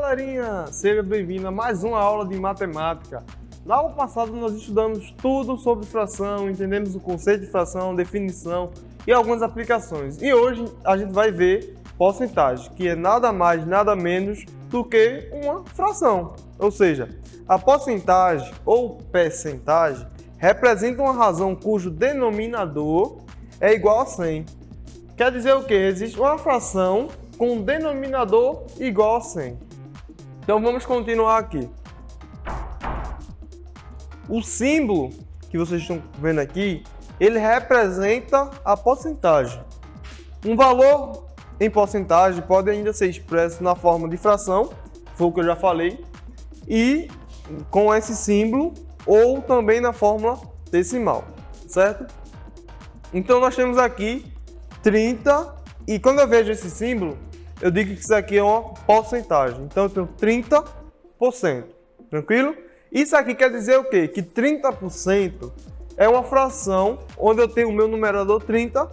galerinha! Seja bem-vindo a mais uma aula de matemática. Na aula passada nós estudamos tudo sobre fração, entendemos o conceito de fração, definição e algumas aplicações. E hoje a gente vai ver porcentagem, que é nada mais, nada menos do que uma fração. Ou seja, a porcentagem ou percentagem representa uma razão cujo denominador é igual a 100. Quer dizer o quê? Existe uma fração com um denominador igual a 100. Então vamos continuar aqui. O símbolo que vocês estão vendo aqui, ele representa a porcentagem. Um valor em porcentagem pode ainda ser expresso na forma de fração, foi o que eu já falei, e com esse símbolo ou também na fórmula decimal, certo? Então nós temos aqui 30 e quando eu vejo esse símbolo, eu digo que isso aqui é uma porcentagem. Então eu tenho 30%, tranquilo? Isso aqui quer dizer o quê? Que 30% é uma fração onde eu tenho o meu numerador 30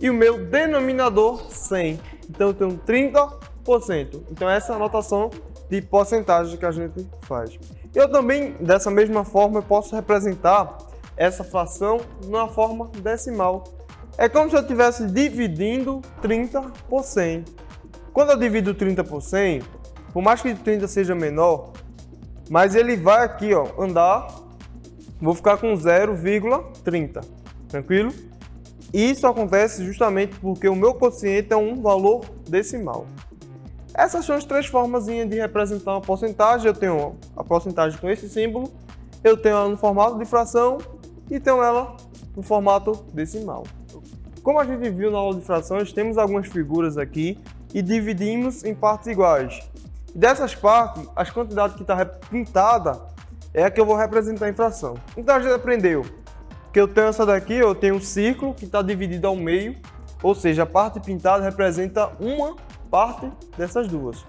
e o meu denominador 100. Então eu tenho 30%. Então essa é a notação de porcentagem que a gente faz. Eu também, dessa mesma forma, eu posso representar essa fração numa forma decimal. É como se eu estivesse dividindo 30 por 100. Quando eu divido 30 por 100, por mais que 30 seja menor, mas ele vai aqui, ó, andar, vou ficar com 0,30, tranquilo? E isso acontece justamente porque o meu quociente é um valor decimal. Essas são as três formas de representar uma porcentagem. Eu tenho a porcentagem com esse símbolo, eu tenho ela no formato de fração e tenho ela no formato decimal. Como a gente viu na aula de frações, temos algumas figuras aqui e dividimos em partes iguais. Dessas partes, as quantidades que está pintada é a que eu vou representar em fração. Então a gente aprendeu que eu tenho essa daqui, eu tenho um círculo que está dividido ao meio, ou seja, a parte pintada representa uma parte dessas duas.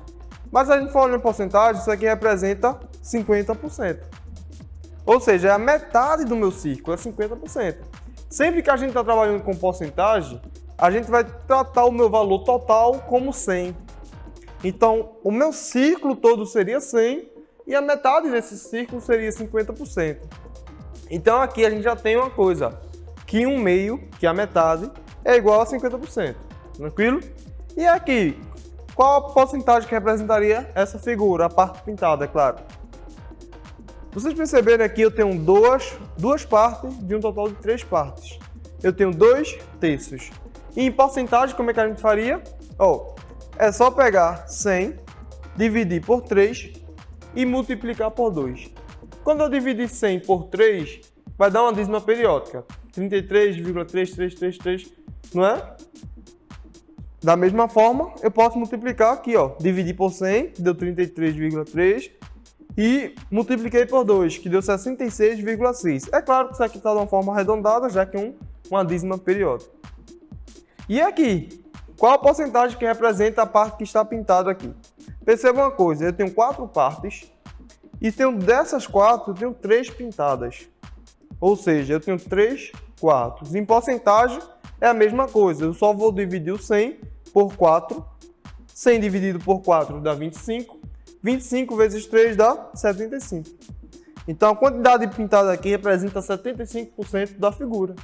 Mas a gente falando em porcentagem, isso aqui representa 50%. Ou seja, é a metade do meu círculo, é 50%. Sempre que a gente está trabalhando com porcentagem, a gente vai tratar o meu valor total como 100. Então, o meu círculo todo seria 100 e a metade desse círculo seria 50%. Então, aqui a gente já tem uma coisa, que 1/2, que é a metade, é igual a 50%. Tranquilo? E aqui, qual a porcentagem que representaria essa figura? A parte pintada, é claro. Vocês perceberem aqui, eu tenho duas partes de um total de 3 partes. Eu tenho 2/3. E em porcentagem, como é que a gente faria? É só pegar 100, dividir por 3 e multiplicar por 2. Quando eu dividir 100 por 3, vai dar uma dízima periódica. 33,3333, não é? Da mesma forma, eu posso multiplicar aqui, ó. Dividir por 100, que deu 33,3. E multipliquei por 2, que deu 66,6. É claro que isso aqui está de uma forma arredondada, já que é uma dízima periódica. E aqui, qual a porcentagem que representa a parte que está pintada aqui? Perceba uma coisa, eu tenho 4 partes e dessas 4, eu tenho 3 pintadas. Ou seja, eu tenho 3 quartos. Em porcentagem é a mesma coisa, eu só vou dividir o 100 por 4. 100 dividido por 4 dá 25. 25 vezes 3 dá 75. Então a quantidade pintada aqui representa 75% da figura.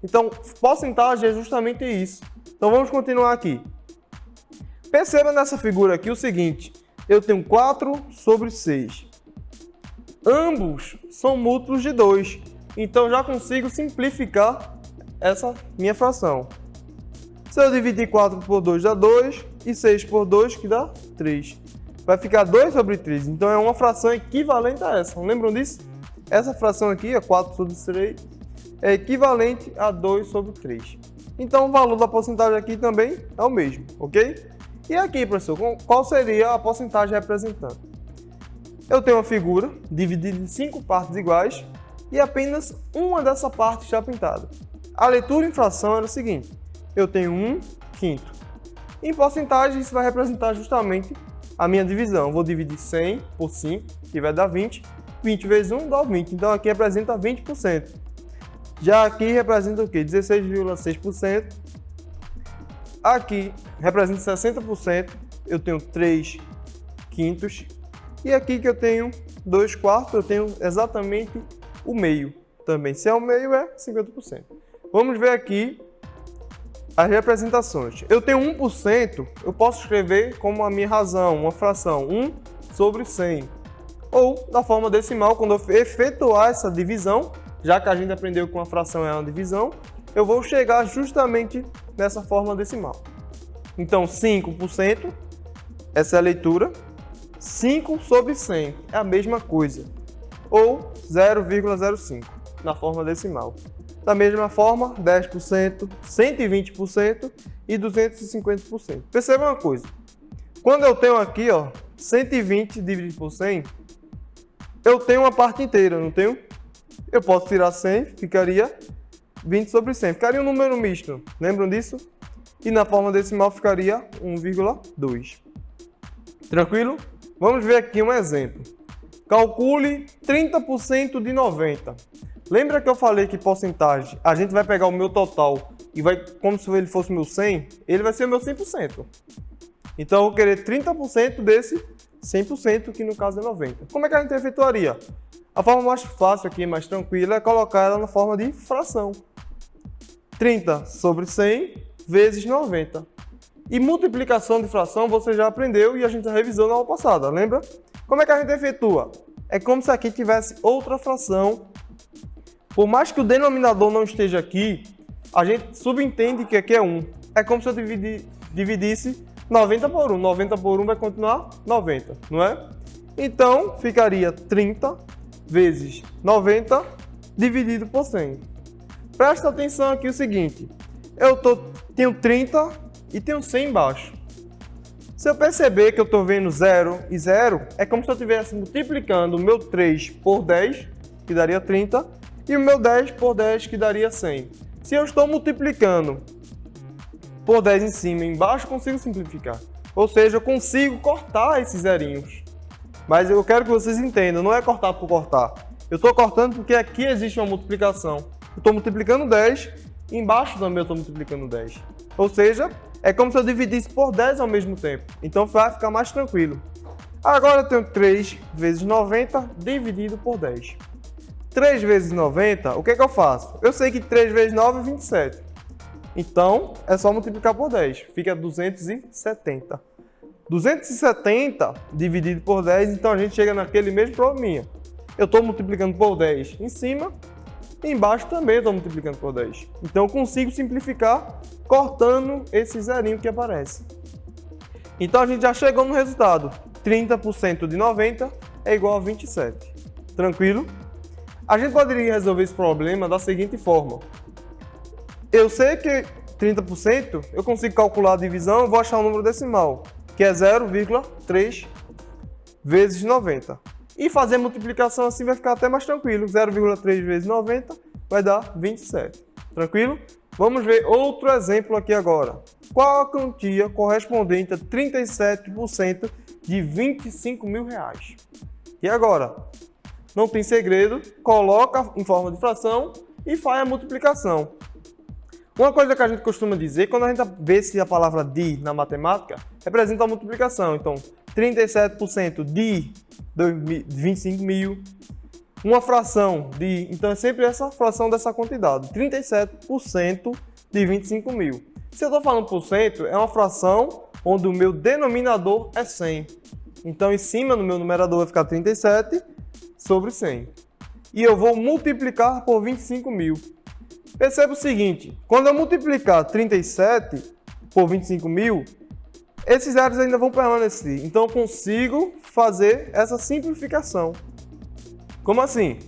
Então, porcentagem é justamente isso. Então vamos continuar aqui. Perceba nessa figura aqui o seguinte, eu tenho 4/6. Ambos são múltiplos de 2, então já consigo simplificar essa minha fração. Se eu dividir 4 por 2 dá 2 e 6 por 2 que dá 3. Vai ficar 2/3, então é uma fração equivalente a essa, lembram disso? Essa fração aqui, 4/3, é equivalente a 2/3. Então o valor da porcentagem aqui também é o mesmo, ok? E aqui, professor, qual seria a porcentagem representando? Eu tenho uma figura dividida em 5 partes iguais e apenas uma dessa parte está pintada. A leitura em fração era o seguinte, eu tenho 1/5. Em porcentagem isso vai representar justamente a minha divisão. Eu vou dividir 100 por 5, que vai dar 20. 20 vezes 1 dá 20, então aqui representa 20%. Já aqui representa o quê? 16,6%. Aqui representa 60%. Eu tenho 3/5 quintos. E aqui que eu tenho 2 quartos, eu tenho exatamente o meio também. Se é o meio, é 50%. Vamos ver aqui as representações. Eu tenho 1%, eu posso escrever como a minha razão, uma fração, 1 sobre 100. Ou, da forma decimal, quando eu efetuar essa divisão, já que a gente aprendeu que uma fração é uma divisão, eu vou chegar justamente nessa forma decimal. Então, 5%, essa é a leitura. 5 sobre 100 é a mesma coisa. Ou 0,05 na forma decimal. Da mesma forma, 10%, 120% e 250%. Perceba uma coisa. Quando eu tenho aqui, ó, 120 dividido por 100, eu tenho uma parte inteira, não tenho? Eu posso tirar 100, ficaria 20 sobre 100. Ficaria um número misto, lembram disso? E na forma decimal ficaria 1,2. Tranquilo? Vamos ver aqui um exemplo. Calcule 30% de 90. Lembra que eu falei que porcentagem, a gente vai pegar o meu total e vai, como se ele fosse o meu 100, ele vai ser o meu 100%. Então eu vou querer 30% desse 100%, que no caso é 90. Como é que a gente efetuaria? A forma mais fácil aqui, mais tranquila, é colocar ela na forma de fração. 30 sobre 100 vezes 90. E multiplicação de fração você já aprendeu e a gente revisou na aula passada, lembra? Como é que a gente efetua? É como se aqui tivesse outra fração. Por mais que o denominador não esteja aqui, a gente subentende que aqui é 1. É como se eu dividisse 90 por 1. 90 por 1 vai continuar 90, não é? Então, ficaria 30 vezes 90 dividido por 100. Presta atenção aqui o seguinte. Tenho 30 e tenho 100 embaixo. Se eu perceber que eu estou vendo 0 e 0, é como se eu estivesse multiplicando o meu 3 por 10, que daria 30, e o meu 10 por 10, que daria 100. Se eu estou multiplicando por 10 em cima e embaixo, consigo simplificar. Ou seja, eu consigo cortar esses zerinhos. Mas eu quero que vocês entendam, não é cortar por cortar. Eu estou cortando porque aqui existe uma multiplicação. Eu estou multiplicando 10, e embaixo também eu estou multiplicando 10. Ou seja, é como se eu dividisse por 10 ao mesmo tempo. Então vai ficar mais tranquilo. Agora eu tenho 3 vezes 90 dividido por 10. 3 vezes 90, o que é que eu faço? Eu sei que 3 vezes 9 é 27. Então, é só multiplicar por 10. Fica 270. 270 dividido por 10, então a gente chega naquele mesmo probleminha. Eu estou multiplicando por 10 em cima, e embaixo também estou multiplicando por 10. Então eu consigo simplificar cortando esse zerinho que aparece. Então a gente já chegou no resultado. 30% de 90 é igual a 27. Tranquilo? A gente poderia resolver esse problema da seguinte forma. Eu sei que 30%, eu consigo calcular a divisão, eu vou achar um número decimal, que é 0,3 vezes 90. E fazer multiplicação assim vai ficar até mais tranquilo. 0,3 vezes 90 vai dar 27. Tranquilo? Vamos ver outro exemplo aqui agora. Qual a quantia correspondente a 37% de 25 mil reais? E agora? Não tem segredo, coloca em forma de fração e faz a multiplicação. Uma coisa que a gente costuma dizer, quando a gente vê se a palavra de na matemática, representa a multiplicação. Então, 37% de 25 mil, uma fração de... Então, é sempre essa fração dessa quantidade, 37% de 25 mil. Se eu estou falando por cento, é uma fração onde o meu denominador é 100. Então, em cima do meu numerador vai ficar 37 sobre 100. E eu vou multiplicar por 25 mil. Perceba o seguinte, quando eu multiplicar 37 por 25 mil, esses zeros ainda vão permanecer. Então eu consigo fazer essa simplificação. Como assim?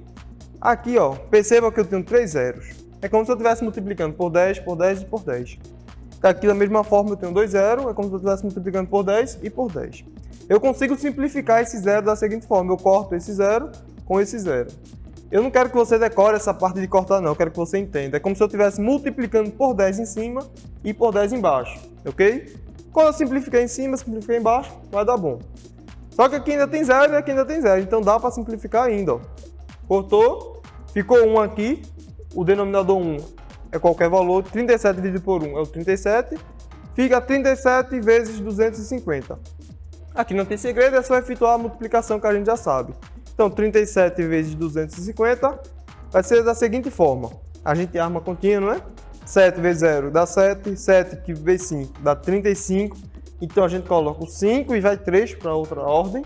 Aqui, ó, perceba que eu tenho 3 zeros. É como se eu estivesse multiplicando por 10, por 10 e por 10. Aqui da mesma forma eu tenho 2 zeros, é como se eu estivesse multiplicando por 10 e por 10. Eu consigo simplificar esse zero da seguinte forma, eu corto esse zero com esse zero. Eu não quero que você decore essa parte de cortar não, eu quero que você entenda. É como se eu estivesse multiplicando por 10 em cima e por 10 embaixo, ok? Quando eu simplificar em cima, simplificar embaixo, vai dar bom. Só que aqui ainda tem zero e aqui ainda tem zero, então dá para simplificar ainda, ó. Cortou, ficou 1 aqui, o denominador 1 é qualquer valor, 37 dividido por 1 é o 37, fica 37 vezes 250. Aqui não tem segredo, é só efetuar a multiplicação que a gente já sabe. Então, 37 vezes 250 vai ser da seguinte forma. A gente arma a continha, não é? 7 vezes 0 dá 7, 7 que vezes 5 dá 35. Então, a gente coloca o 5 e vai 3 para outra ordem.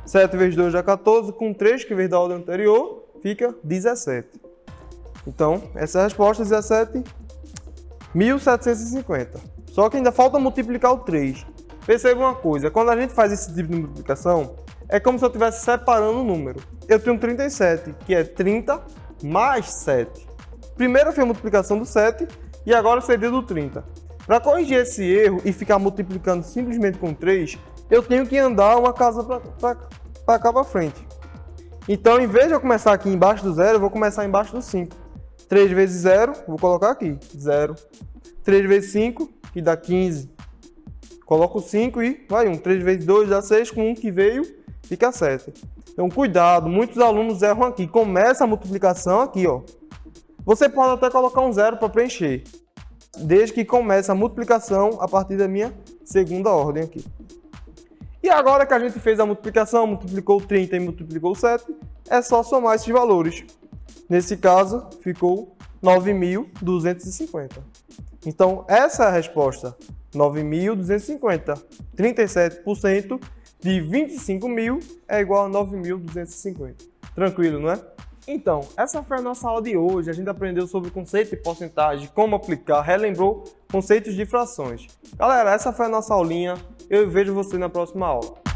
7 vezes 2 dá 14, com 3 que veio da ordem anterior, fica 17. Então, essa é a resposta, 17.750. Só que ainda falta multiplicar o 3. Perceba uma coisa, quando a gente faz esse tipo de multiplicação, é como se eu estivesse separando o número. Eu tenho 37, que é 30 mais 7. Primeiro eu fiz a multiplicação do 7 e agora seria do 30. Para corrigir esse erro e ficar multiplicando simplesmente com 3, eu tenho que andar uma casa para cá para frente. Então, em vez de eu começar aqui embaixo do 0, eu vou começar embaixo do 5. 3 vezes 0, vou colocar aqui, 0. 3 vezes 5, que dá 15. Coloco 5 e vai 1. 3 vezes 2 dá 6, com 1 que veio, fica 7. Então, cuidado, muitos alunos erram aqui. Começa a multiplicação aqui, ó. Você pode até colocar um 0 para preencher, desde que comece a multiplicação a partir da minha segunda ordem aqui. E agora que a gente fez a multiplicação, multiplicou 30 e multiplicou 7, é só somar esses valores. Nesse caso, ficou 9.250. Então, essa é a resposta. 9.250. 37% de 25.000 é igual a 9.250. Tranquilo, não é? Então, essa foi a nossa aula de hoje. A gente aprendeu sobre o conceito de porcentagem, como aplicar, relembrou conceitos de frações. Galera, essa foi a nossa aulinha. Eu vejo você na próxima aula.